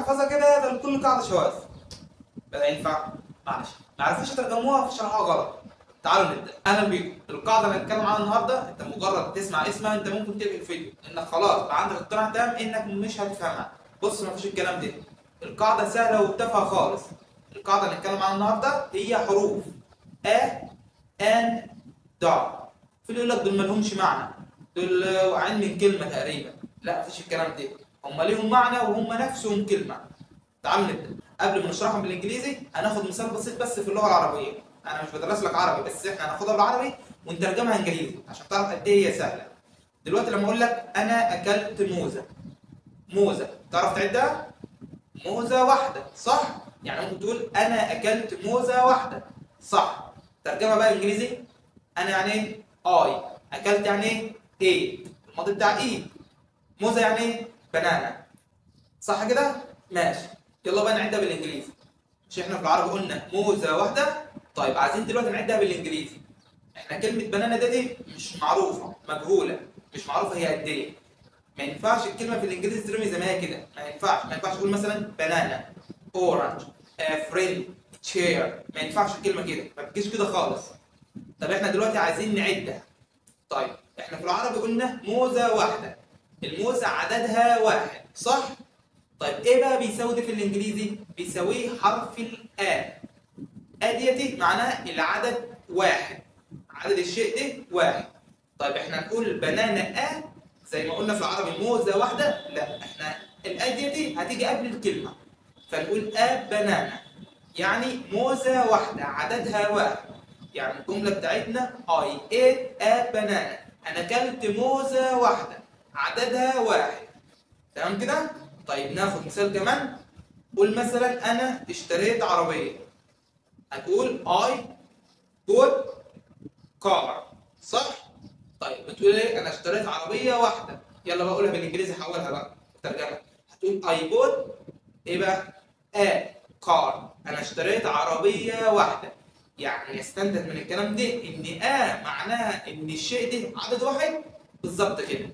نحفظها كده ده لكل قاعده شواذ. بقى ينفع؟ معلش ما عرفتش ترجموها فشرحوها غلط. تعالوا نبدا. اهلا بيكم. القاعده اللي هنتكلم عنها النهارده انت مجرد تسمع اسمها انت ممكن تقفل الفيديو لانك خلاص بقى عندك اقتناع تام انك مش هتفهمها. بص مفيش الكلام ده. القاعده سهله وتافهه خالص. القاعده اللي هنتكلم عنها النهارده هي حروف ا ان ضع. في اللي يقول لك دول مالهمش معنى، دول واقعين من كلمه تقريبا. لا مفيش الكلام ده، هم ليهم معنى وهم نفسهم كلمه. تعالوا نبدا. قبل ما نشرحهم بالانجليزي هناخد مثال بسيط بس في اللغه العربيه. انا مش بدرس لك عربي بس احنا هناخدها بالعربي ونترجمها انجليزي عشان تعرف قد ايه هي سهله. دلوقتي لما اقول لك انا اكلت موزه، موزه تعرف تعدها؟ موزه واحده صح؟ يعني ممكن تقول انا اكلت موزه واحده صح. ترجمها بقى انجليزي. انا يعني ايه؟ اي. اكلت يعني ايه؟ ايه. الماضي بتاع ايه. موزه يعني ايه؟ بنانا. صح كده؟ ماشي. يلا بقى نعدها بالانجليزي. مش احنا في العربي قلنا موزه واحده؟ طيب عايزين دلوقتي نعدها بالانجليزي. احنا كلمه بنانا دي مش معروفه، مجهوله، مش معروفه هي قد ايه. ما ينفعش الكلمه في الانجليزي ترمي زي ما هي كده، ما ينفعش اقول مثلا بنانا، اورنج، فريند، تشير، ما ينفعش الكلمه كده، ما تجيش كده خالص. طب احنا دلوقتي عايزين نعدها. طيب احنا في العربي قلنا موزه واحده، الموزه عددها واحد صح؟ طيب ايه بقى بيساوي ده في الانجليزي؟ بيساويه حرف الآ. آ ديتي معناها العدد واحد، عدد الشيء ده واحد. طيب احنا نقول بنانا آ زي ما قلنا في العربي موزة واحدة؟ لا، احنا الآ ديتي هتيجي قبل الكلمة فنقول آ بنانا، يعني موزة واحدة عددها واحد. يعني الجملة بتاعتنا I ate a banana، أنا أكلت موزة واحدة عددها واحد. تمام كده؟ طيب ناخد مثال كمان. قول مثلا أنا اشتريت عربية. هتقول I bought car صح؟ طيب بتقول إيه؟ أنا اشتريت عربية واحدة. يلا بقى قولها بالإنجليزي حولها بقى ترجمة. هتقول I bought إيه بقى؟ a car، أنا اشتريت عربية واحدة. يعني يستنتج من الكلام ده إن معناها إن الشيء ده عدد واحد بالظبط كده.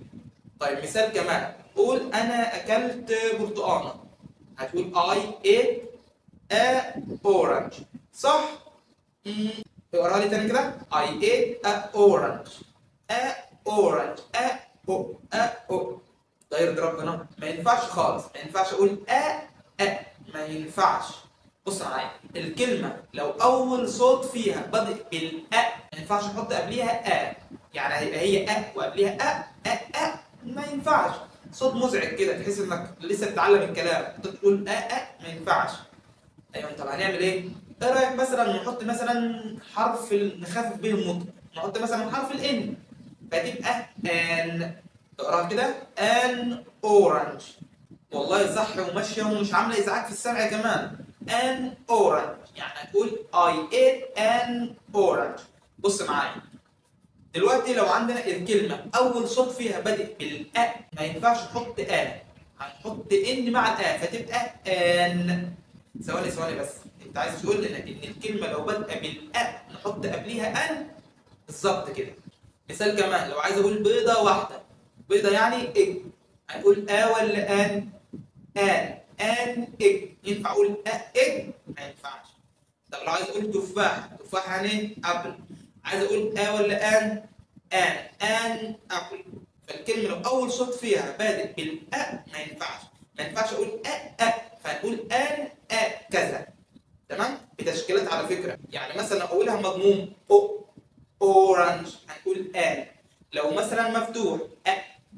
طيب مثال كمان. قول أنا أكلت برتقانة. هتقول I ate a orange صح؟ اقراها لي تاني كده. I ate a orange. a orange. ده يرضي ربنا؟ ما ينفعش خالص، ما ينفعش أقول ما ينفعش. بص معايا، الكلمة لو أول صوت فيها بادئ بالأ ما ينفعش نحط قبليها يعني هيبقى هي وقبليها ما ينفعش. صوت مزعج كده تحس انك لسه بتتعلم الكلام، انت تقول ما ينفعش. ايوه طب هنعمل ايه؟ ايه رايك مثلا نحط مثلا حرف نخفف به النطق، نحط مثلا حرف الان فتبقى ان. اقراها كده ان اورنج. والله صح وماشيه ومش عامله ازعاج في السمع كمان. ان اورنج يعني هتقول I ate an orange. بص معايا دلوقتي لو عندنا الكلمة أول صوت فيها بادئ بالأ ما ينفعش نحط هنحط إن مع الأ فتبقى آن. ثواني بس، أنت عايز تقول لنا إن الكلمة لو بادئة بالأ نحط قبليها أن؟ بالظبط كده. مثال كمان، لو عايز أقول بيضة واحدة، بيضة يعني إج، هنقول ولا آن؟ آن إج. ينفع أقول إج؟ ما ينفعش. طب لو عايز أقول تفاح، تفاح يعني إيه؟ أبل، عايز أقول ولا آن؟ ان ابل. فالكلمه لو اول صوت فيها بادئ بالا ما ينفعش اقول فهنقول ان كذا. تمام؟ بتشكيلات على فكره، يعني مثلا اولها مضموم اورنج هنقول ان. لو مثلا مفتوح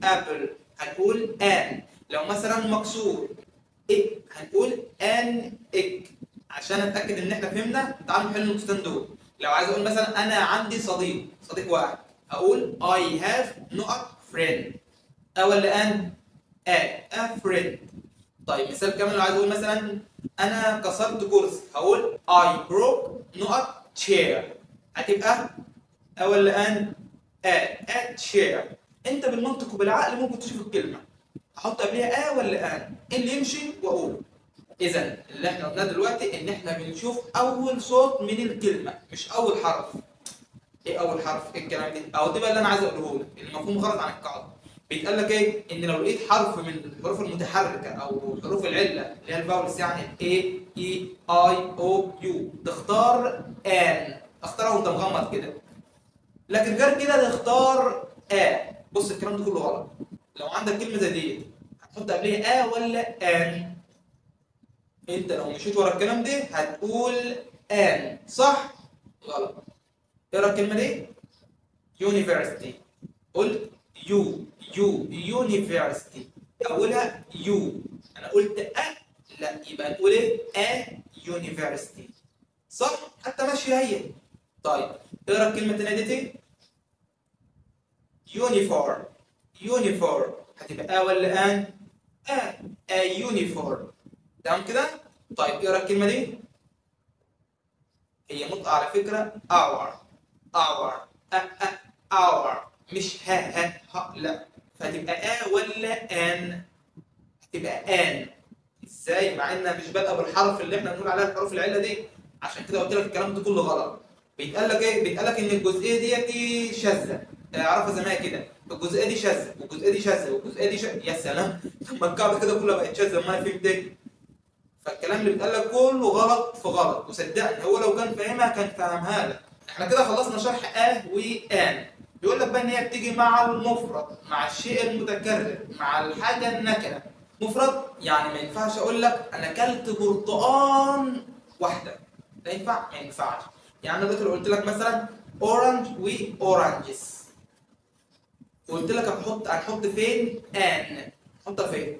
ابل هنقول ان. لو مثلا مكسور هنقول ان عشان اتاكد ان احنا فهمنا تعالوا نحل النقطتين دول. لو عايز اقول مثلا انا عندي صديق واحد اقول I have not friend. ولا ان a friend. طيب مثال كمان لو عايز اقول مثلا انا كسرت كرسي هقول I broke not chair. هتبقى ولا ان a chair. انت بالمنطق وبالعقل ممكن تشوف الكلمه احط قبلها ولا ان، اللي يمشي واقول. اذا اللي احنا قلناه دلوقتي ان احنا بنشوف اول صوت من الكلمه مش اول حرف. ايه اول حرف؟ ايه الكلام ده؟ اهو ده بقى اللي انا عايز اقوله لك، المفهوم غلط عن القاعده. بيتقال لك ايه؟ ان لو لقيت حرف من الحروف المتحركه او حروف العله اللي هي الفاولز يعني A E I O U تختار ان، اختارها وانت مغمض كده. لكن غير كده تختار بص الكلام ده كله غلط. لو عندك كلمه زي دي هتحط قبلها ولا ان؟ انت لو مشيت ورا الكلام ده هتقول ان، صح؟ غلط. اقرا الكلمه دي university. قلت university اولها يو، انا قلت لا يبقى نقول ايه university، صح؟ حتى ماشيه هي. طيب اقرا الكلمه الثانيه دي uniform. uniform هتبقى ولا ان؟ uniform. تمام كده؟ طيب اقرا الكلمه دي، هي نطق على فكره hour. hour hour مش ها لا. فهتبقى ولا ان؟ هتبقى ان. ازاي مع انها مش بادئه بالحرف اللي احنا بنقول عليها الحروف العله دي؟ عشان كده قلت لك الكلام ده كله غلط. بيتقال لك ايه؟ بيتقال لك ان الجزئيه دي شاذه. اعرفها زي ما هي كده، الجزئيه دي شاذه والجزئيه دي شاذه والجزئيه دي شاذه. يا سلام، طب ما القاعده كده كلها بقت شاذه، ما انا فهمت ايه؟ فالكلام اللي بيتقال لك كله غلط في غلط، وصدقني هو لو كان فاهمها كان فهمها لك. احنا كده خلصنا شرح وان. بيقول لك بقى ان هي بتيجي مع المفرد، مع الشيء المتكرر، مع الحاجه النكره. مفرد يعني ما ينفعش اقول لك انا اكلت برتقان واحده، لا ينفع، ما ينفعش. يعني انا دلوقتي لو قلت لك مثلا اورنج واورنجز، وقلت لك هنحط فين ان، نحطها فين؟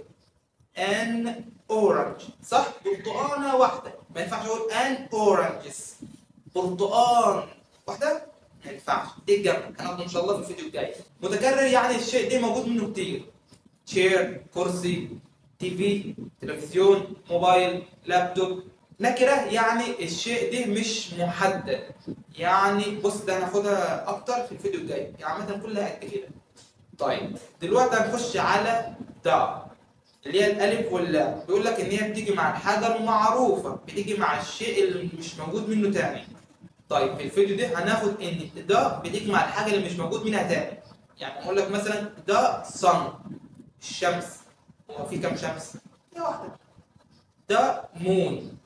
ان اورنج، صح؟ برتقانه واحده، ما ينفعش اقول ان اورنجز. برتقان واحده ما ينفعش، دي الجمع هناخده ان شاء الله في الفيديو الجاي. متكرر يعني الشيء ده موجود منه كتير. تشير، كرسي، تي في، تلفزيون، موبايل، لابتوب. نكره يعني الشيء ده مش محدد. يعني بص ده هناخدها اكتر في الفيديو الجاي، يعني عامه كلها قد كده. طيب دلوقتي هنخش على دا اللي هي الالف واللام. بيقول لك ان هي بتيجي مع الحاجه المعروفه، بتيجي مع الشيء اللي مش موجود منه تاني. طيب في الفيديو ده هناخد ان ده بتيجي مع الحاجه اللي مش موجود منها تاني. يعني اقول لك مثلا ده صن، الشمس. هو في كام شمس؟ هي واحده. ده مون.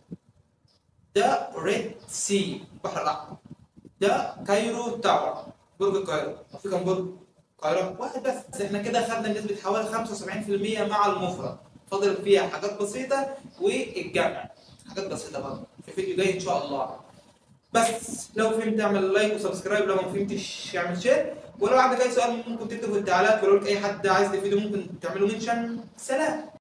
ده ريد سي، بحر الاحمر. ده كايرو تاور، برج القاهره. هو في كام برج القاهره؟ واحد بس. بس احنا كده خدنا نسبه حوالي 75% مع المفرد، فاضل فيها حاجات بسيطه والجمع حاجات بسيطه برضه. في فيديو جاي ان شاء الله. بس لو فهمت اعمل لايك وسبسكرايب، لو ما فهمتش اعمل شير، ولو عندك اي سؤال ممكن تكتبه في التعليقات، ولو لك اي حد عايز الفيديو ممكن تعمله منشن. سلام.